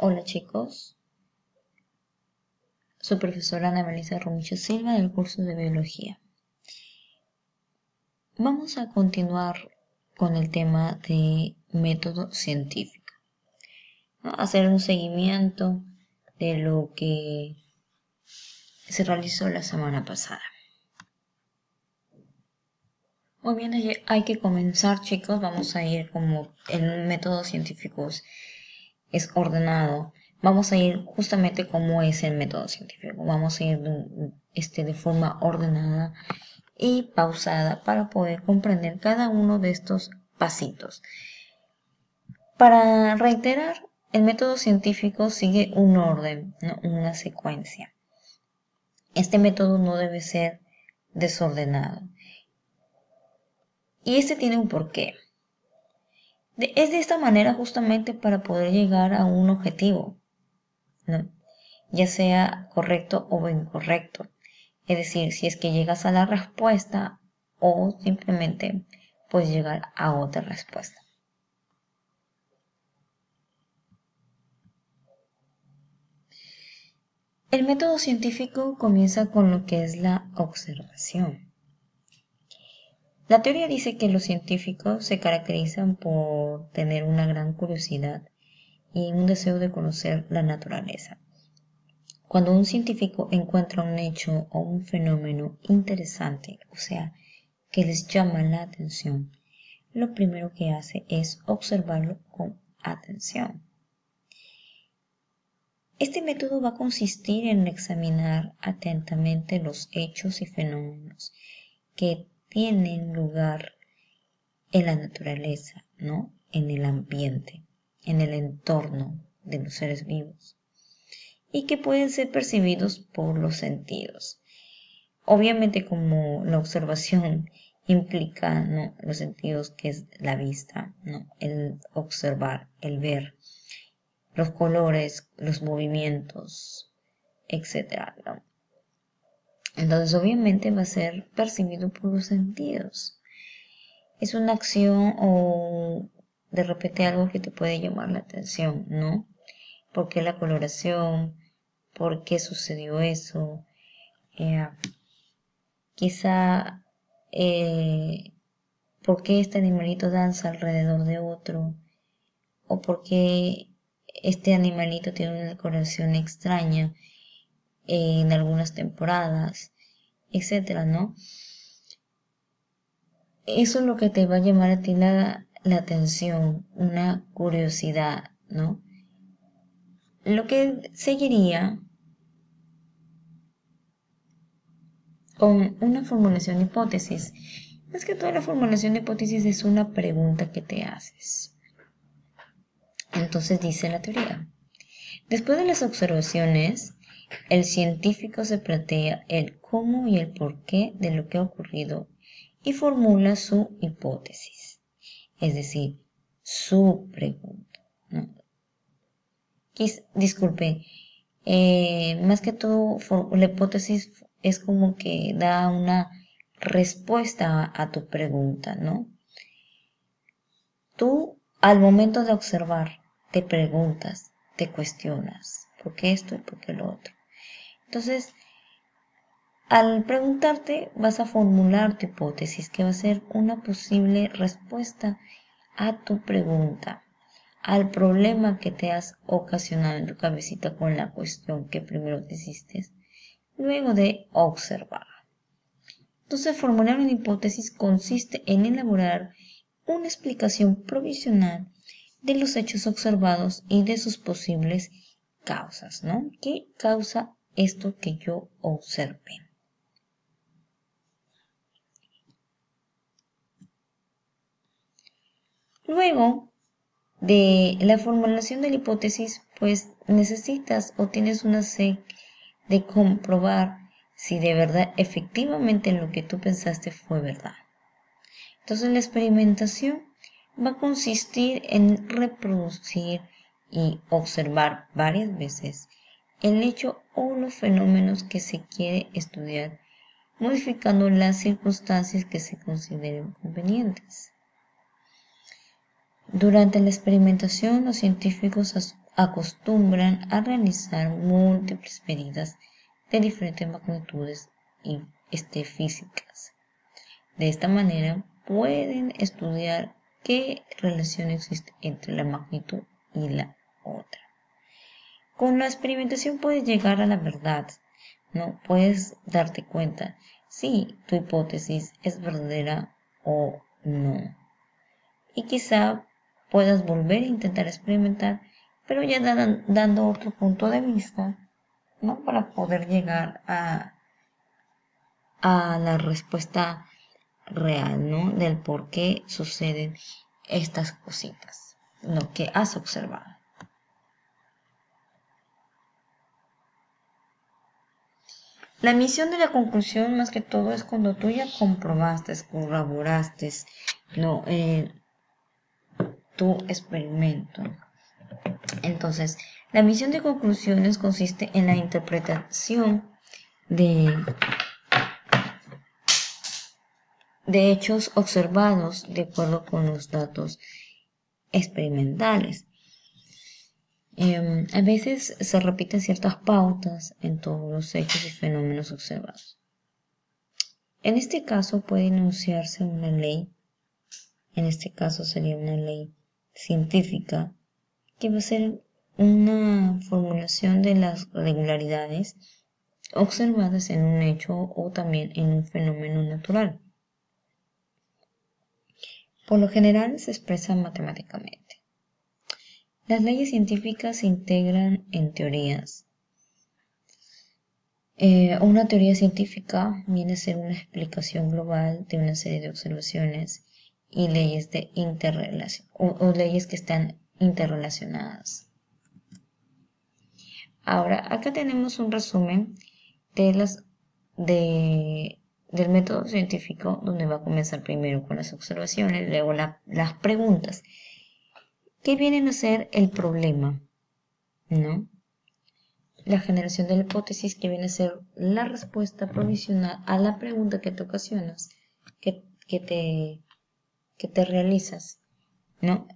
Hola chicos, soy profesora Ana Melissa Romicho Silva del curso de Biología. Vamos a continuar con el tema de método científico, ¿no? Hacer un seguimiento de lo que se realizó la semana pasada. Muy bien, hay que comenzar chicos, vamos a ir como el método científico es ordenado. Vamos a ir justamente como es el método científico. Vamos a ir de forma ordenada y pausada para poder comprender cada uno de estos pasitos. Para reiterar, el método científico sigue un orden, ¿no? Una secuencia. Este método no debe ser desordenado. Y este tiene un porqué. Es de esta manera justamente para poder llegar a un objetivo, ¿no? Ya sea correcto o incorrecto. Es decir, si es que llegas a la respuesta o simplemente puedes llegar a otra respuesta. El método científico comienza con lo que es la observación. La teoría dice que los científicos se caracterizan por tener una gran curiosidad y un deseo de conocer la naturaleza. Cuando un científico encuentra un hecho o un fenómeno interesante, o sea, que les llama la atención, lo primero que hace es observarlo con atención. Este método va a consistir en examinar atentamente los hechos y fenómenos que tienen lugar en la naturaleza, ¿no? En el ambiente, en el entorno de los seres vivos y que pueden ser percibidos por los sentidos. Obviamente, como la observación implica, ¿no?, los sentidos, que es la vista, ¿no?, el observar, el ver, los colores, los movimientos, etc., ¿no? Entonces, obviamente va a ser percibido por los sentidos. Es una acción o de repente algo que te puede llamar la atención, ¿no? ¿Por qué la coloración? ¿Por qué sucedió eso? Quizá, ¿por qué este animalito danza alrededor de otro? ¿O por qué este animalito tiene una decoración extraña en algunas temporadas? Etcétera, ¿no? Eso es lo que te va a llamar a ti la atención, una curiosidad, ¿no? Lo que seguiría con una formulación de hipótesis. Es que toda la formulación de hipótesis es una pregunta que te haces. Entonces dice la teoría. Después de las observaciones, el científico se plantea el cómo y el porqué de lo que ha ocurrido y formula su hipótesis, es decir, su pregunta, ¿no? Disculpe, más que todo la hipótesis es como que da una respuesta a tu pregunta, ¿no? Tú, al momento de observar, te preguntas, te cuestionas, ¿por qué esto y por qué lo otro? Entonces, al preguntarte, vas a formular tu hipótesis, que va a ser una posible respuesta a tu pregunta, al problema que te has ocasionado en tu cabecita con la cuestión que primero te hiciste, luego de observar. Entonces, formular una hipótesis consiste en elaborar una explicación provisional de los hechos observados y de sus posibles causas, ¿no? ¿Qué causa esto que yo observé? Luego de la formulación de la hipótesis, pues necesitas o tienes una sed de comprobar si de verdad efectivamente lo que tú pensaste fue verdad. Entonces la experimentación va a consistir en reproducir y observar varias veces el hecho o los fenómenos que se quiere estudiar, modificando las circunstancias que se consideren convenientes. Durante la experimentación, los científicos acostumbran a realizar múltiples medidas de diferentes magnitudes y físicas. De esta manera pueden estudiar qué relación existe entre la magnitud y la otra. Con la experimentación puedes llegar a la verdad, ¿no? Puedes darte cuenta si tu hipótesis es verdadera o no. Y quizá puedas volver a intentar experimentar, pero ya dando otro punto de vista, ¿no? Para poder llegar a la respuesta real, ¿no? Del por qué suceden estas cositas, lo que has observado. La misión de la conclusión, más que todo, es cuando tú ya comprobaste, corroboraste, ¿no? Tu experimento. Entonces, la misión de conclusiones consiste en la interpretación de hechos observados de acuerdo con los datos experimentales. A veces se repiten ciertas pautas en todos los hechos y fenómenos observados. En este caso puede enunciarse una ley, en este caso sería una ley científica, que va a ser una formulación de las regularidades observadas en un hecho o también en un fenómeno natural. Por lo general se expresan matemáticamente. Las leyes científicas se integran en teorías. Una teoría científica viene a ser una explicación global de una serie de observaciones y leyes de interrelación o leyes que están interrelacionadas. Ahora, acá tenemos un resumen del método científico, donde va a comenzar primero con las observaciones, luego las preguntas. ¿Qué vienen a ser el problema? ¿No? La generación de la hipótesis, que viene a ser la respuesta provisional a la pregunta que te ocasionas, que te realizas, ¿no?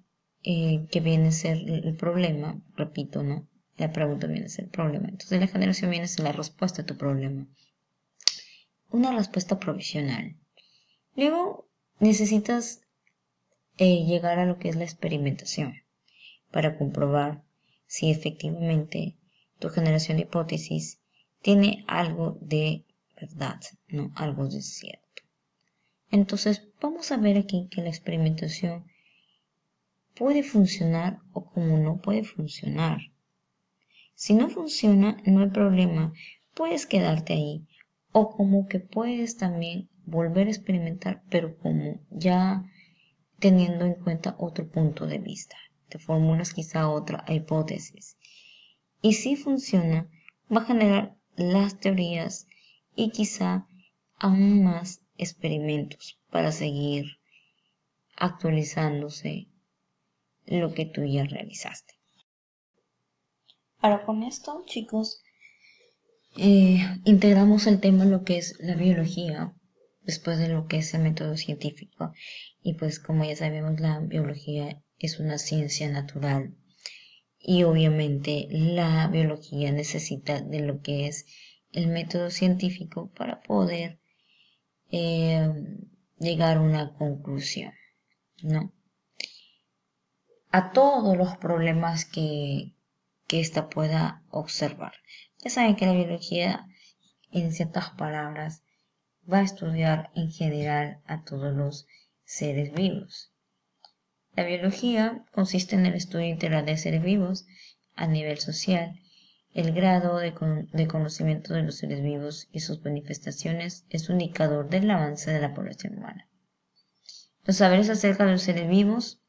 Que viene a ser el problema, repito, ¿no? La pregunta viene a ser el problema. Entonces la generación viene a ser la respuesta a tu problema. Una respuesta provisional. Luego necesitas llegar a lo que es la experimentación para comprobar si efectivamente tu generación de hipótesis tiene algo de verdad, ¿no? Algo de cierto. Entonces vamos a ver aquí que la experimentación puede funcionar o como no puede funcionar. Si no funciona, no hay problema, puedes quedarte ahí. O como que puedes también volver a experimentar, pero como ya teniendo en cuenta otro punto de vista. Te formulas quizá otra hipótesis. Y si funciona, va a generar las teorías y quizá aún más experimentos para seguir actualizándose lo que tú ya realizaste. Ahora con esto, chicos, integramos el tema en lo que es la biología, después de lo que es el método científico. Y pues como ya sabemos, la biología es una ciencia natural. Y obviamente la biología necesita de lo que es el método científico para poder llegar a una conclusión, ¿no? A todos los problemas que ésta pueda observar. Ya saben que la biología, en ciertas palabras, va a estudiar en general a todos los seres vivos. La biología consiste en el estudio integral de seres vivos a nivel social. El grado de conocimiento de los seres vivos y sus manifestaciones es un indicador del avance de la población humana. Los saberes acerca de los seres vivos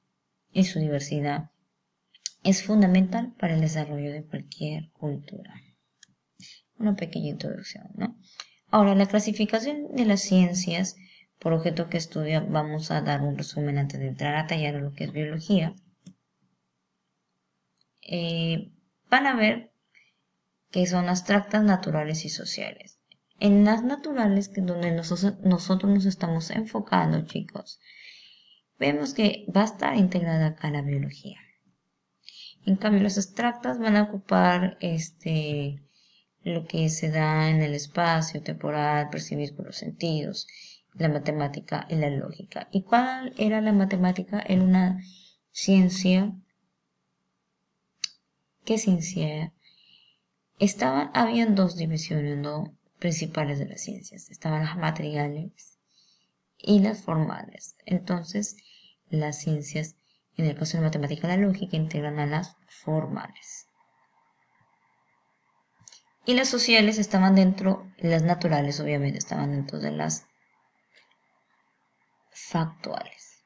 y su diversidad es fundamental para el desarrollo de cualquier cultura. Una pequeña introducción, ¿no? Ahora, la clasificación de las ciencias por objeto que estudia, vamos a dar un resumen antes de entrar a tallar lo que es biología. Van a ver que son abstractas, naturales y sociales. En las naturales, que es donde nosotros nos estamos enfocando, chicos, vemos que va a estar integrada acá la biología. En cambio, las abstractas van a ocupar lo que se da en el espacio temporal, percibir por los sentidos, la matemática y la lógica. ¿Y cuál era la matemática? Era una ciencia. ¿Qué ciencia? Habían dos divisiones, ¿no?, principales de las ciencias. Estaban las materiales y las formales. Entonces, las ciencias, en el caso de la matemática y la lógica, integran a las formales. Y las sociales estaban dentro, las naturales obviamente estaban dentro de las factuales.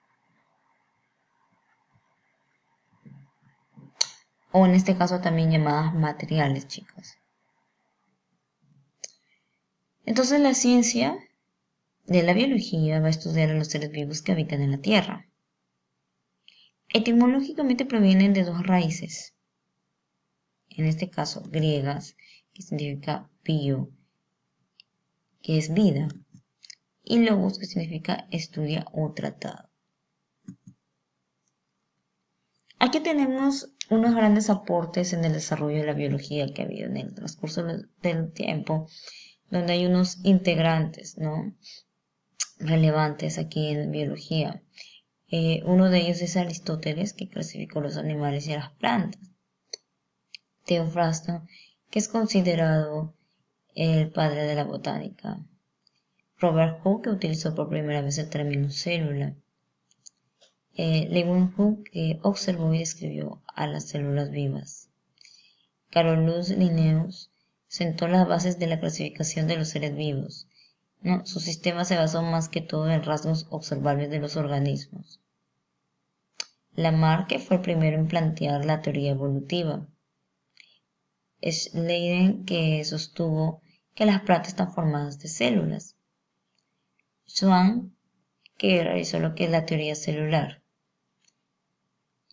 O en este caso también llamadas materiales, chicos. Entonces la ciencia de la biología va a estudiar a los seres vivos que habitan en la Tierra. Etimológicamente provienen de dos raíces, en este caso griegas, que significa bio, que es vida, y logos, que significa estudia o tratado. Aquí tenemos unos grandes aportes en el desarrollo de la biología que ha habido en el transcurso del tiempo, donde hay unos integrantes, ¿no?, relevantes aquí en biología. Uno de ellos es Aristóteles, que clasificó los animales y las plantas. Teofrasto, que es considerado el padre de la botánica. Robert Hooke, que utilizó por primera vez el término célula. Leeuwenhoek, que observó y describió a las células vivas. Carolus Linnaeus sentó las bases de la clasificación de los seres vivos. No, su sistema se basó más que todo en rasgos observables de los organismos. Lamarck, que fue el primero en plantear la teoría evolutiva. Schleiden, que sostuvo que las plantas están formadas de células. Schwann, que realizó lo que es la teoría celular.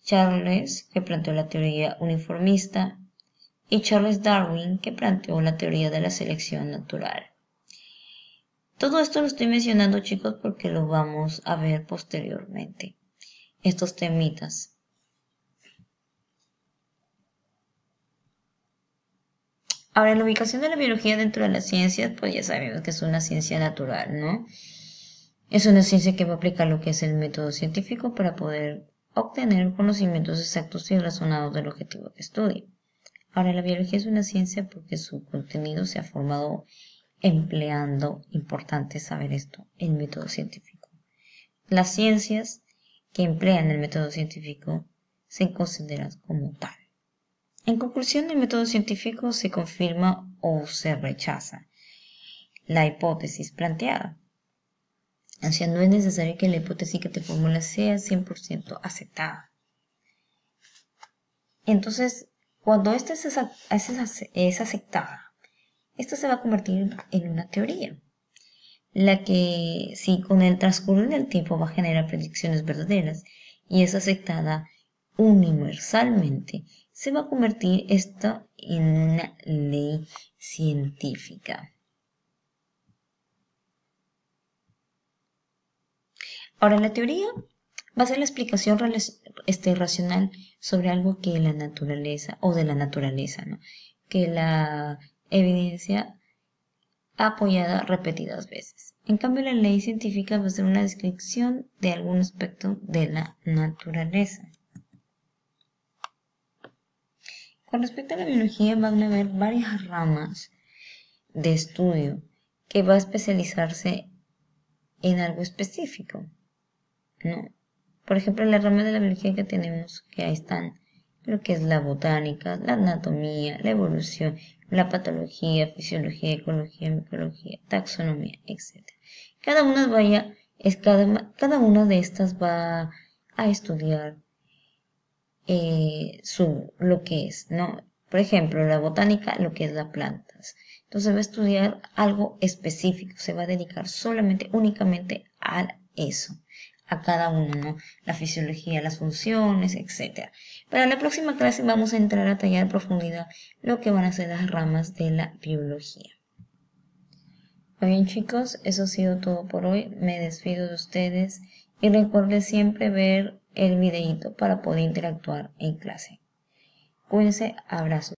Charles, que planteó la teoría uniformista. Y Charles Darwin, que planteó la teoría de la selección natural. Todo esto lo estoy mencionando, chicos, porque lo vamos a ver posteriormente, estos temitas. Ahora, la ubicación de la biología dentro de las ciencias, pues ya sabemos que es una ciencia natural, ¿no? Es una ciencia que va a aplicar lo que es el método científico para poder obtener conocimientos exactos y razonados del objetivo que estudia. Ahora, la biología es una ciencia porque su contenido se ha formado empleando, importante saber esto, el método científico. Las ciencias que emplean el método científico se consideran como tal. En conclusión, el método científico se confirma o se rechaza la hipótesis planteada. O sea, no es necesario que la hipótesis que te formula sea 100% aceptada. Entonces, cuando esta es aceptada, esto se va a convertir en una teoría, la que, si con el transcurrir del tiempo va a generar predicciones verdaderas y es aceptada universalmente, se va a convertir esto en una ley científica. Ahora, la teoría va a ser la explicación racional sobre algo que la naturaleza, o de la naturaleza, ¿no?, que la evidencia apoyada repetidas veces. En cambio, la ley científica va a ser una descripción de algún aspecto de la naturaleza. Con respecto a la biología, van a haber varias ramas de estudio que va a especializarse en algo específico, ¿no? Por ejemplo, la rama de la biología que tenemos, que ahí están lo que es la botánica, la anatomía, la evolución, la patología, fisiología, ecología, micología, taxonomía, etc. Cada una de estas va a estudiar lo que es, ¿no? Por ejemplo, la botánica, lo que es las plantas. Entonces va a estudiar algo específico, se va a dedicar únicamente a eso, a cada uno, ¿no? La fisiología, las funciones, etc. Para la próxima clase vamos a entrar a tallar en profundidad lo que van a ser las ramas de la biología. Muy bien, chicos, eso ha sido todo por hoy. Me despido de ustedes y recuerden siempre ver el videíto para poder interactuar en clase. Cuídense, abrazos.